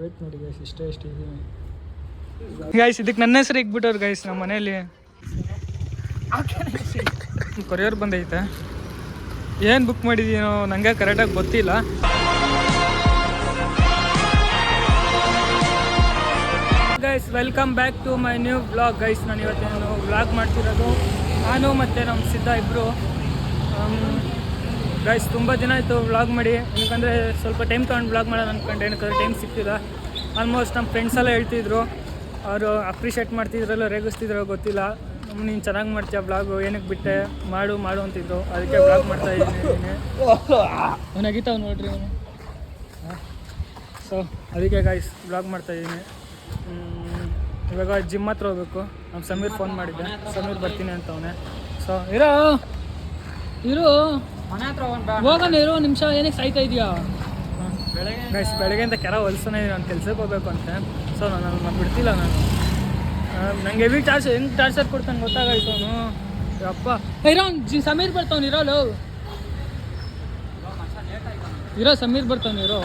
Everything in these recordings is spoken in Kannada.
ವೇಟ್ ನೋಡಿ ಗೈಸ್, ಇಷ್ಟೇ ಇದ್ದೀನಿ ಗೈಸ್. ಇದಕ್ಕೆ ನನ್ನ ಹೆಸರು ಇಕ್ಬಿಟ್ಟವ್ರು ಗೈಸ್ ನಮ್ಮ ಮನೇಲಿ. ಕೊರಿಯರ್ ಬಂದೈತೆ, ಏನು ಬುಕ್ ಮಾಡಿದ್ದೀನೋ ನನಗೆ ಕರೆಕ್ಟಾಗಿ ಗೊತ್ತಿಲ್ಲ. Guys welcome back to my new vlog guys. ನಾನು ಇವತ್ತೇನು ವ್ಲಾಗ್ ಮಾಡ್ತಿರೋದು ನಾನು ಮತ್ತು ನಮ್ಮ ಸಿದ್ಧ ಇಬ್ಬರು. ಗೈಸ್ ತುಂಬ ದಿನ ಆಯಿತು ವ್ಲಾಗ್ ಮಾಡಿ, ಯಾಕಂದರೆ ಸ್ವಲ್ಪ ಟೈಮ್ ತೊಗೊಂಡು ವ್ಲಾಗ್ ಮಾಡೋದು ಅಂದ್ಕೊಂಡೆ, ಏನಕ್ಕೆ ಟೈಮ್ ಸಿಗ್ತಿಲ್ಲ. ಆಲ್ಮೋಸ್ಟ್ ನಮ್ಮ ಫ್ರೆಂಡ್ಸ್ ಎಲ್ಲ ಹೇಳ್ತಿದ್ರು, ಅವರು ಅಪ್ರಿಷಿಯೇಟ್ ಮಾಡ್ತಿದ್ರಲ್ಲ, ರೇಗಿಸ್ತಿದ್ರು ಗೊತ್ತಿಲ್ಲ. ನೀನು ಚೆನ್ನಾಗಿ ಮಾಡ್ತೀಯ ವ್ಲಾಗು, ಏನಕ್ಕೆ ಬಿಟ್ಟೆ, ಮಾಡು ಅಂತಿದ್ರು. ಅದಕ್ಕೆ ವ್ಲಾಗ್ ಮಾಡ್ತಾಯಿದ್ದೀನಿ. ಅವನಾಗಿತ್ತಾವ ನೋಡ್ರಿ ಅವನು. ಸೊ ಅದಕ್ಕೆ ಗೈಸ್ ವ್ಲಾಗ್ ಮಾಡ್ತಾಯಿದ್ದೀನಿ. ಇವಾಗ ಜಿಮ್ ಹತ್ರ ಹೋಗ್ಬೇಕು. ನಮ್ಮ ಸಮೀರ್ ಫೋನ್ ಮಾಡಿದ್ದೆ, ಸಮೀರ್ ಬರ್ತೀನಿ ಅಂತ ಅವನೇ. ಸೊ ಇರೋ ಹೋಗೋಣ, ಇರೋ ನಿಮಿಷ, ಏನಕ್ಕೆ ಸಾಯ್ತಾ ಇದೆಯಾ ಗೈಸ್? ಬೆಳಗ್ಗೆಯಿಂದ ಕೆರ ಹೊಲ್ಸೋಣ, ನಾನು ಕೆಲ್ಸಕ್ಕೆ ಹೋಗ್ಬೇಕು ಅಂತ. ಸೊ ನಾನು ಬಿಡ್ತಿಲ್ಲ. ನನಗೆ ಹೆವಿ ಹೆಂಗೆ ಟಾರ್ಚರ್ ಕೊಡ್ತಾನೆ ಗೊತ್ತಾಗಾಯ್ತು ಅವನು. ಅಪ್ಪ ಇರೋ ಸಮೀರ್ ಬರ್ತಾವ್ನು, ಇರೋ ಸಮೀರ್ ಬರ್ತಾವ್ನು ಇರೋ.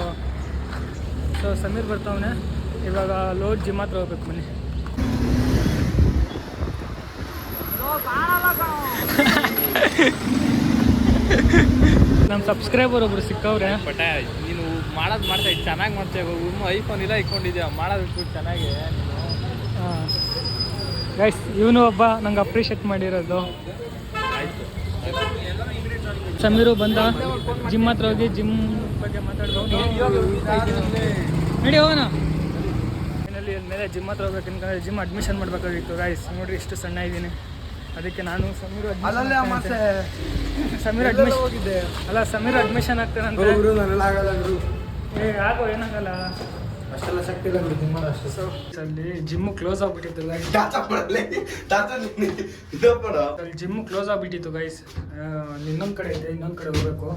ಸೊ ಸಮೀರ್ ಬರ್ತಾವನೆ. ಇವಾಗ ಲೋಡ್ ಜಿಮ್ ಹತ್ರ ಹೋಗ್ಬೇಕು. ಬನ್ನಿ. ನಮ್ಮ ಸಬ್ಸ್ಕ್ರೈಬರ್ ಒಬ್ರು ಸಿಕ್ಕವ್ರೆ. ಬಟ್ ನೀನು ಮಾಡೋದು ಮಾಡ್ತಾ ಚೆನ್ನಾಗಿ ಮಾಡ್ತೇವೆ. ಐಫೋನ್ ಇಲ್ಲ ಇಟ್ಕೊಂಡಿದ್ಯಾ, ಮಾಡೋದು ಚೆನ್ನಾಗಿ. ಹಾಂ ಗೈಸ್, ಇವನು ಒಬ್ಬ ನಂಗೆ ಅಪ್ರಿಷಿಯೇಟ್ ಮಾಡಿರೋದು. ಸಮೀರು ಬಂದ, ಜಿಮ್ ಹತ್ರ ಹೋಗಿ ಜಿಮ್ ಬಗ್ಗೆ ಮಾತಾಡ್ಬೋದು. ನಡಿ ಹೋಗೋಣ. ಫೈನಲಿ ಮೇಲೆ ಜಿಮ್ ಹತ್ರ ಹೋಗ್ಬೇಕು, ಯಾಕಂದರೆ ಜಿಮ್ ಅಡ್ಮಿಷನ್ ಮಾಡಬೇಕಾಗಿತ್ತು ಗೈಸ್. ನೋಡಿರಿ ಎಷ್ಟು ಸಣ್ಣ ಇದ್ದೀನಿ. ಅದಕ್ಕೆ ನಾನು ಸಮೀರ್ ಅಡ್ಮಿಷನ್ ಆಗ್ತಾನಂತ. ಆಗೋ ಏನಾಗಲ್ಲ, ಅಷ್ಟೆಲ್ಲ ಶಕ್ತಿ ಇಲ್ಲ ಜಿಮ್ ಅಷ್ಟು. ಅಲ್ಲಿ ಜಿಮ್ಮು ಕ್ಲೋಸ್ ಆಗ್ಬಿಟ್ಟಿತ್ತು ಗೈಸ್. ಜಿಮ್ಮು ಕ್ಲೋಸ್ ಆಗ್ಬಿಟ್ಟಿತ್ತು ಗೈಸ್. ಇನ್ನೊಂದು ಕಡೆ ಇದೆ, ಇನ್ನೊಂದು ಕಡೆ ಹೋಗ್ಬೇಕು.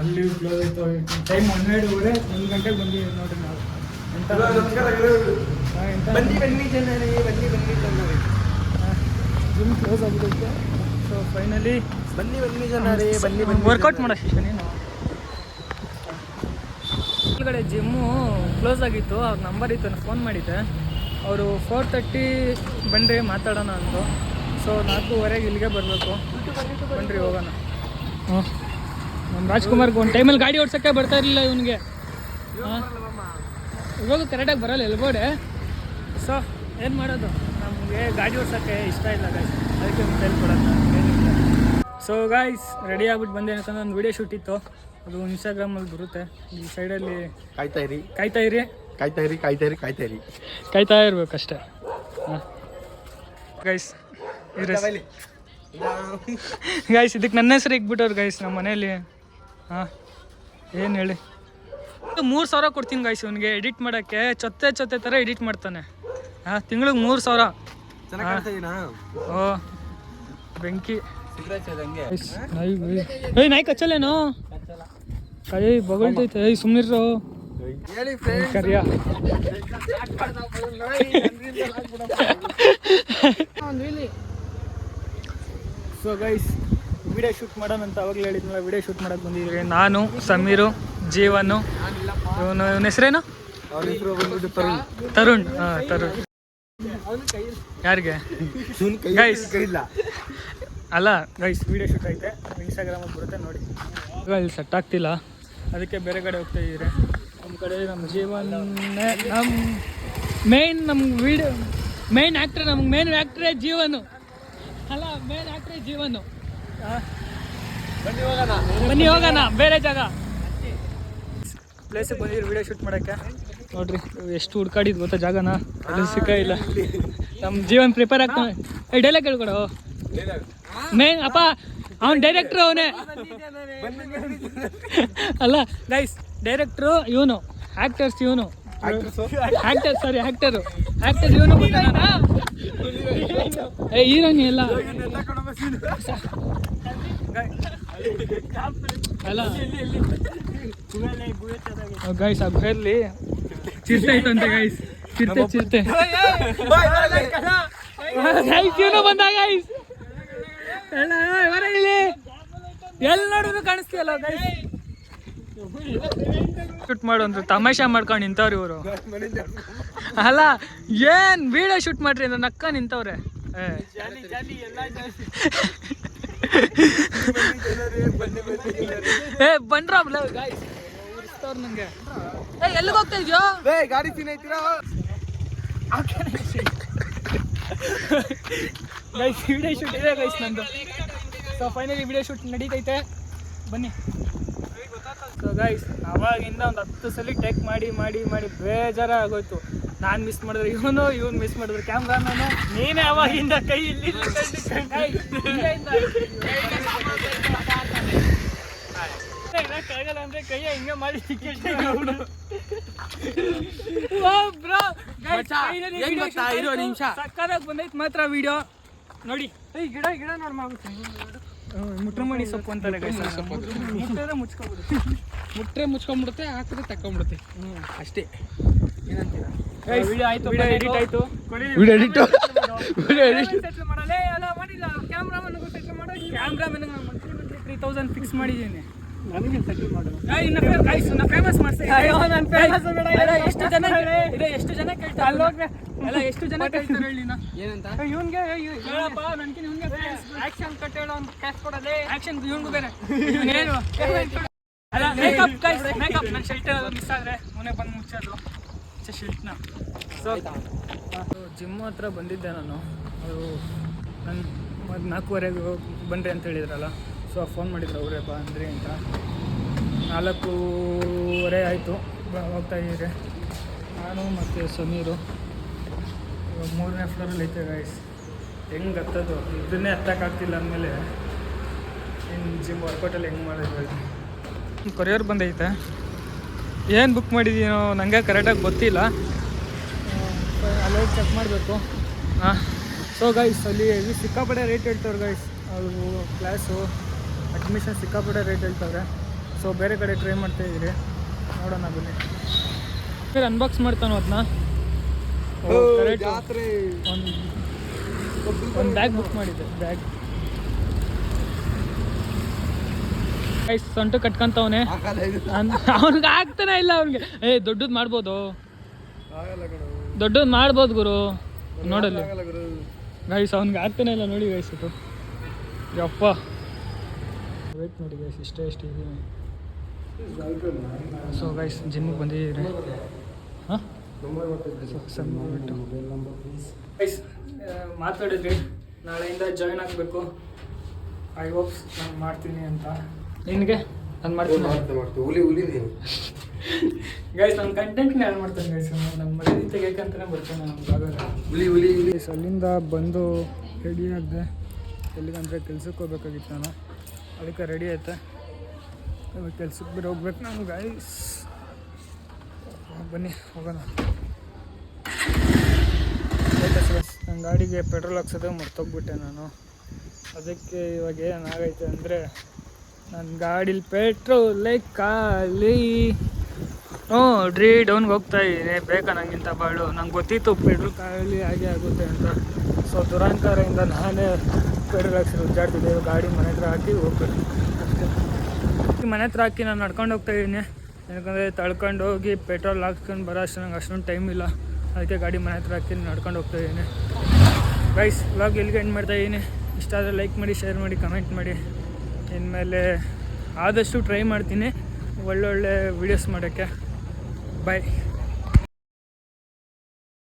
ಅಲ್ಲಿ ಕ್ಲೋಸ್ ಆಯಿತು. ಟೈಮ್ 12:30, 1 ಗಂಟೆಗೆ ಬಂದಿದ್ದೀವಿ ನೋಡ್ರಿ ನಾವು. ಜಿಮ್ ಕ್ಲೋಸ್ ಆಗ್ಬಿಟ್ಟೈತೆ. ಸೊ ಫೈನಲಿ ಬನ್ನಿ ಜನರೇ, ಬನ್ನಿ ವರ್ಕೌಟ್ ಮಾಡೋಷ್ಟು ನೀನು. ಕಡೆ ಜಿಮ್ಮು ಕ್ಲೋಸ್ ಆಗಿತ್ತು. ಅವ್ರ ನಂಬರ್ ಇತ್ತು, ನಾನು ಫೋನ್ ಮಾಡಿದ್ದೆ. ಅವರು 4:30 ಬನ್ನಿರಿ ಮಾತಾಡೋಣ ಅಂದರು. ಸೊ 4:15 ಇಲ್ಲಿಗೆ ಬರಬೇಕು. ಬನ್ನಿರಿ ಹೋಗೋಣ. ನಮ್ಮ ರಾಜ್ಕುಮಾರ್ಗೆ ಒಂದು ಟೈಮಲ್ಲಿ ಗಾಡಿ ಓಡ್ಸೋಕ್ಕೆ ಬರ್ತಾ ಇರಲಿಲ್ಲ ಇವನಿಗೆ. ಇವಾಗ ಕರೆಕ್ಟಾಗಿ ಬರೋಲ್ಲ ಎಲ್ಬೋಡೆ. ಸೊ ಏನು ಮಾಡೋದು, ನಮಗೆ ಗಾಡಿ ಓಡ್ಸೋಕ್ಕೆ ಇಷ್ಟ ಇಲ್ಲ ಗೈಸ್, ಅದಕ್ಕೆ ಒಂದು ಟೈಲ್ ಕೊಡೋಣ. ಸೊ ಗೈಸ್ ರೆಡಿ ಆಗ್ಬಿಟ್ಟು ಬಂದೆ. ಯಾಕಂದ್ರೆ ಒಂದು ವಿಡಿಯೋ ಶೂಟ್ ಇತ್ತು, ಅದು ಇನ್ಸ್ಟಾಗ್ರಾಮಲ್ಲಿ ಬರುತ್ತೆ. ಈ ಸೈಡಲ್ಲಿ ಕಾಯ್ತಾ ಇರ್ಬೇಕಷ್ಟೆ. ಹಾಂ ಗೈಸ್ ಇದಕ್ಕೆ ನನ್ನ ಹೆಸರು ಇಕ್ಬಿಟ್ಟವ್ರು ಗೈಸ್ ನಮ್ಮ ಮನೇಲಿ. ಹಾಂ ಏನು ಹೇಳಿ, 3,000 ಕೊಡ್ತೀನಿ ಗೈಸ್ ಇವನಿಗೆ ಎಡಿಟ್ ಮಾಡೋಕ್ಕೆ. ಚೊತ್ತೆ ಥರ ಎಡಿಟ್ ಮಾಡ್ತಾನೆ. ಹಾಂ ತಿಂಗಳಿಗೆ 3,000. ಓ ಬೆಂಕಿ. ನಾಯಿ ಕಚ್ಚಲೇನೋ, ಕೈ ಬಗಳ್ತೈತೆ. ಸುಮ್ಮನಿರೋ ಕರಿಯ. ಸೊ ಗೈಸ್ ವಿಡಿಯೋ ಶೂಟ್ ಮಾಡೋಣ ಅಂತ ಅವಾಗಲೇ ಹೇಳಿದ್ನಲ್ಲ, ವಿಡಿಯೋ ಶೂಟ್ ಮಾಡೋಕ್ಕೆ ಬಂದಿದ್ದೀವಿ. ನಾನು, ಸಮೀರು, ಜೀವನು. ಇವನ ಹೆಸರೇನು? ತರುಣ್. ಹಾಂ ತರುಣ್. ಯಾರಿಗೆ ಗೈಸ್ ಅಲ್ಲ ಗೈಸ್, ವಿಡಿಯೋ ಶೂಟ್ ಐತೆ, ಇನ್ಸ್ಟಾಗ್ರಾಮಲ್ಲಿ ಬರುತ್ತೆ ನೋಡಿ. ಇಲ್ಲಿ ಸೆಟ್ ಆಗ್ತಿಲ್ಲ, ಅದಕ್ಕೆ ಬೇರೆ ಕಡೆ ಹೋಗ್ತಾ ಇದ್ದೀರಿ. ನಮ್ಮ ಕಡೆ ನಮ್ಮ ಜೀವನ, ನಮ್ಮ ಮೇನ್ ಆ್ಯಕ್ಟ್ರ್, ನಮ್ಗೆ ಮೇನ್ ಆ್ಯಕ್ಟ್ರೇ ಜೀವನು ಅಲ್ಲ, ಮೇನ್ ಆ್ಯಕ್ಟ್ರೇ ಜೀವನು. ಬನ್ನಿ ಹೋಗೋಣ ಬೇರೆ ಜಾಗ ಪ್ಲೇಸಿಗೆ ಬಂದಿದ್ದೀರಿ ವಿಡಿಯೋ ಶೂಟ್ ಮಾಡೋಕ್ಕೆ. ನೋಡ್ರಿ ಎಷ್ಟು ಹುಡ್ಕಾಡಿದ್ದು ಗೊತ್ತಾ ಜಾಗನ, ಅದು ಸಿಕ್ಕ ಇಲ್ಲ. ನಮ್ಮ ಜೀವನ್ ಪ್ರಿಪೇರ್ ಆಗ್ತಾನೆ. ಡೈಲಾಗ್ ಹೇಳ್ಕೊಡು. ಮೇನ್ ಅಪ್ಪ ಅವನು ಡೈರೆಕ್ಟ್ರು, ಅವನೇ ಅಲ್ಲ ಗೈಸ್, ಡೈರೆಕ್ಟ್ರು ಇವನು, ಆ್ಯಕ್ಟರ್ಸ್ ಇವನು, ಆ್ಯಕ್ಟರ್ ಇವನು. ಹೀರೋನಿ ಎಲ್ಲ ಅಲ್ಲ ಗೈಸ್. ಆ ಗುಹೆಯಲ್ಲಿ ಚಿರತೆ ಐತಂತೆ ಗೈಸ್, ಚಿರತೆ ಇವನು ಬಂದ ಗೈಸ್. ಇಲ್ಲಿ ಎಲ್ಲ ನೋಡಿದ್ರು ಕಾಣಿಸ್ತೀಯಲ್ಲ ಗೈಸ್. ಶೂಟ್ ಮಾಡು ಅಂತ ತಮಾಷೆ ಮಾಡ್ಕೊಂಡು ನಿಂತವ್ರಿ ಇವರು. ಅಲ್ಲ ಏನ್ ವಿಡಿಯೋ ಶೂಟ್ ಮಾಡ್ರಿ ಅಂದ್ರೆ ನಕ್ಕ ನಿಂತವ್ರೆ. ಬಂದ್ರ ನಂಗೆ ಎಲ್ಲಿಗೆ ಹೋಗ್ತಾ ಇದ್ಯೋ ಗಾಡಿ ತಿನ್ನೈತೀರಾ ಗೈಸ್ ವಿಡಿಯೋ ಶೂಟ್ ಇದೆ ಗೈಸ್ ನಂದು. ಸೊ ಫೈನಲಿ ವಿಡಿಯೋ ಶೂಟ್ ನಡೀತೈತೆ ಬನ್ನಿ. ಸೊ ಗೈಸ್ ಅವಾಗಿಂದ ಒಂದು 10 ಸಲ ಟೇಕ್ ಮಾಡಿ ಮಾಡಿ ಮಾಡಿ ಬೇಜಾರ ಆಗೋಯ್ತು. ನಾನು ಮಿಸ್ ಮಾಡಿದ್ರೆ ಇವನು ಮಿಸ್ ಮಾಡಿದ್ರು ಕ್ಯಾಮ್ರಾಮನ್ನು. ನೀನೇ ಅವಾಗಿಂದ ಕೈ ಇಲ್ಲಿ ಆಗಲ್ಲ ಅಂದ್ರೆ ಕೈಯ ಹಿಂಗೆ ಮಾಡಿ ಸಕ್ಕತ್ತಾಗಿ ಬಂದೈತೆ ಮಾತ್ರ ವಿಡಿಯೋ ನೋಡಿ. ಗಿಡ ನೋಡಿ ಮಾಡ್ಬಿಟ್ಟು ಮುಟ್ರಮಣಿ ಸೊಪ್ಪು ಅಂತಾರೆ ಮುಟ್ರೆ ಮುಚ್ಕೊಂಡ್ಬಿಡುತ್ತೆ, ಹಾಕಿದ್ರೆ ತಕೊಂಡ್ಬಿಡುತ್ತೆ ಅಷ್ಟೇ. ಏನಂತೀರ? ವಿಡಿಯೋ ಆಯ್ತು, ವಿಡಿಯೋ ಎಡಿಟ್ ಆಯ್ತು. ಕ್ಯಾಮ್ರಾಮನ್ 3000 ಫಿಕ್ಸ್ ಮಾಡಿದ್ದೀನಿ. ನನಗೆ ಸೆಟಲ್ ಮಾಡು. ಇನ್ನು ಫೇಮಸ್ ಮಾಡ್ತೀನಿ. ಎಷ್ಟು ಜನ ಕೇಳ್ತಾರೆ ಅಲ್ಲ, ಎಷ್ಟು ಜನ ಕೇಳ್ತಾರೆ ಹೇಳಿ ಏನಂತ? ಇವನ್ಗೆ ಹೇಳಪ್ಪ, ನನ್ಗೆ ಇವನ್ಗೆ ಆಕ್ಷನ್ ಕಟ್ ಹೇಳೋ ಒಂದು ಕ್ಯಾಶ್ ಕೊಡೋದೇ. ಆಕ್ಷನ್ ಇವನ್ಗೂ ಬೇರೆ ಏನು ಅಲ್ಲ. ಮೇಕಪ್ ಗೈಸ್, ಮೇಕಪ್ ನನ್ನ ಶರ್ಟ್ ಏನಾದ್ರು ಮಿಸ್ ಆದರೆ ಮೊನ್ನೆ ಬಂದು ಮುಚ್ಚೋದು ಶರ್ಟ್ನ. ಸೊ ಜಿಮ್ ಹತ್ರ ಬಂದಿದ್ದೆ ನಾನು. ಅವರು ನನ್ನ 4:15 ಬನ್ನಿರಿ ಅಂತ ಹೇಳಿದ್ರಲ್ಲ. ಸೊ ಫೋನ್ ಮಾಡಿದ್ರು ಅವರೇ ಬಾ ಅಂದ್ರಿ ಅಂತ. 4:15 ಆಯಿತು, ಹೋಗ್ತಾ ಇದ್ದೀರಿ ನಾನು ಮತ್ತು ಸಮೀರು. ಇವಾಗ 3ನೇ ಫ್ಲೋರಲ್ಲಿ ಐತೆ ಗೈಸ್. ಹೆಂಗೆ ಹತ್ತೋದು ಇದನ್ನೇ ಹತ್ತಕ್ಕಾಗ್ತಿಲ್ಲ ಅಂದಮೇಲೆ ಇನ್ನು ಜಿಮ್ ವರ್ಕೌಟಲ್ಲಿ ಹೆಂಗೆ ಮಾಡೋದು? ಕೊರಿಯರ್ ಬಂದೈತೆ. ಏನು ಬುಕ್ ಮಾಡಿದ್ದೀನೋ ನನಗೆ ಕರೆಕ್ಟಾಗಿ ಗೊತ್ತಿಲ್ಲ, ಅಲ್ಲೇ ಚೆಕ್ ಮಾಡಬೇಕು. ಹಾಂ. ಸೊ ಗೈಸ್ ಅಲ್ಲಿ ಸಿಕ್ಕಾಪಟ್ಟೆ ರೇಟ್ ಹೇಳ್ತವ್ರೆ ಗೈಸ್. ಅವರು ಕ್ಲಾಸು ಅಡ್ಮಿಷನ್ ಸಿಕ್ಕಾಪಟ್ಟೆ ರೇಟ್ ಹೇಳ್ತವ್ರೆ. ಸೊ ಬೇರೆ ಕಡೆ ಟ್ರೈ ಮಾಡ್ತಾಯಿದ್ದೀರಿ, ನೋಡೋಣ ಬನ್ನಿ. ಅನ್ಬಾಕ್ಸ್ ಮಾಡ್ತಾನೋ ಅದನ್ನ. ಒಂದು ಬ್ಯಾಗ್ ಬುಕ್ ಮಾಡಿದ್ದೆ. ಬ್ಯಾಗ್ ಗೈಸ್ ಸೊಂಟು ಕಟ್ಕೊಂತವನೆ. ಅವ್ನಿಗೆ ಆಗ್ತಾನೆ ಇಲ್ಲ. ಅವ್ನಿಗೆ ದೊಡ್ಡದು ಮಾಡ್ಬೋದು, ದೊಡ್ಡದು ಮಾಡ್ಬೋದು ಗುರು. ನೋಡಲ್ಲಿ ಗೈಸ್ ಅವ್ನಿಗೆ ಆಗ್ತಾನೆ ಇಲ್ಲ ನೋಡಿ ಗೈಸ್. ಇದು ಯಪ್ಪ ವೇಟ್ ನೋಡಿ ಗೈಸ್, ಇಷ್ಟೇ ಇದ್ದೀನಿ. ಸೊ ಗೈಸ್ ಜಿಮ್ಮಿಗೆ ಬಂದಿದ್ದೀರಿ. ಹಾಂ ಗೈಸ್ ಮಾತಾಡಿದ್ರಿ ನಾಳೆಯಿಂದ ಜಾಯ್ನ್ ಆಗಬೇಕು. ಐ ಹೋಪ್ಸ್ ನಾನು ಮಾಡ್ತೀನಿ ಅಂತ. ನಿನಗೆ ನಾನು ಮಾಡ್ತೀನಿ ಗೈಸ್. ನನ್ನ ಕಂಟೆಂಟ್ನ ಯಾರು ಮಾಡ್ತಾನೆ ಗೈಸ್? ನಮ್ಮ ಮದುವೆ ತೆಗಿಯಕ್ಕಂತಲೇ ಬರ್ತಾನೆ ನಮ್ಮ ಭಾಗದಲ್ಲಿ. ಅಲ್ಲಿಂದ ಬಂದು ರೆಡಿ ಆಗಿದೆ. ಎಲ್ಲಿಗಂದರೆ ಕೆಲ್ಸಕ್ಕೆ ಹೋಗ್ಬೇಕಾಗಿತ್ತು ನಾನು, ಅದಕ್ಕೆ ರೆಡಿ ಆಯ್ತೆ. ಇವಾಗ ಕೆಲ್ಸಕ್ಕೆ ಬೇರೆ ಹೋಗ್ಬೇಕು ನಾನು ಗೈಸ್. ಬನ್ನಿ ಹೋಗೋಣ. ನನ್ನ ಗಾಡಿಗೆ ಪೆಟ್ರೋಲ್ ಹಾಕ್ಸೋದೇ ಮರ್ತೋಗ್ಬಿಟ್ಟೆ ನಾನು. ಅದಕ್ಕೆ ಇವಾಗ ಏನಾಗೈತೆ ಅಂದರೆ ನನ್ನ ಗಾಡೀಲಿ ಪೆಟ್ರೋಲೇ ಖಾಲಿ. ನೋಡ್ರಿ ಡೌನ್ಗೆ ಹೋಗ್ತಾ ಇದ್ದೀನಿ. ಬೇಕಾ ನನಗಿಂತ ಬಾಳು? ನಂಗೆ ಗೊತ್ತಿತ್ತು ಪೆಟ್ರೋಲ್ ಖಾಲಿ ಆಗೇ ಆಗುತ್ತೆ ಅಂತ. ಸೊ ದುರಾಂಕಾರದಿಂದ ನಾನೇ ಪೆಟ್ರೋಲ್ ಹಾಕ್ಸಿ ಉಜ್ಜಾಡ್ತಿದ್ದೆ. ಗಾಡಿ ಮನೆ ಹತ್ರ ಹಾಕಿ ಹೋಗ್ಬೇಕು ಅಷ್ಟೇ. ಮನೆ ಹತ್ರ ಹಾಕಿ ನಾನು ನಡ್ಕೊಂಡು ಹೋಗ್ತಾ ಇದ್ದೀನಿ. ಯಾಕಂದರೆ ತಳ್ಕೊಂಡು ಹೋಗಿ ಪೆಟ್ರೋಲ್ ಹಾಕ್ಸ್ಕೊಂಡು ಬರೋ ಅಷ್ಟು ನಂಗೆ ಅಷ್ಟೊಂದು ಟೈಮ್ ಇಲ್ಲ. ಅದಕ್ಕೆ ಗಾಡಿ ಮನೆ ಹತ್ರ ಹಾಕಿ ನಡ್ಕೊಂಡು ಹೋಗ್ತಾ ಇದ್ದೀನಿ ಗೈಸ್. ವ್ಲಾಗ್ ಎಲ್ಲಿಗೆ ಎಂಡ್ ಮಾಡ್ತಾ ಇದ್ದೀನಿ. ಇಷ್ಟ ಆದರೆ ಲೈಕ್ ಮಾಡಿ, ಶೇರ್ ಮಾಡಿ, ಕಮೆಂಟ್ ಮಾಡಿ. ಇನ್ಮೇಲೆ ಆದಷ್ಟು ಟ್ರೈ ಮಾಡ್ತೀನಿ ಒಳ್ಳೊಳ್ಳೆ ವೀಡಿಯೋಸ್ ಮಾಡೋಕ್ಕೆ. ಬಾಯ್.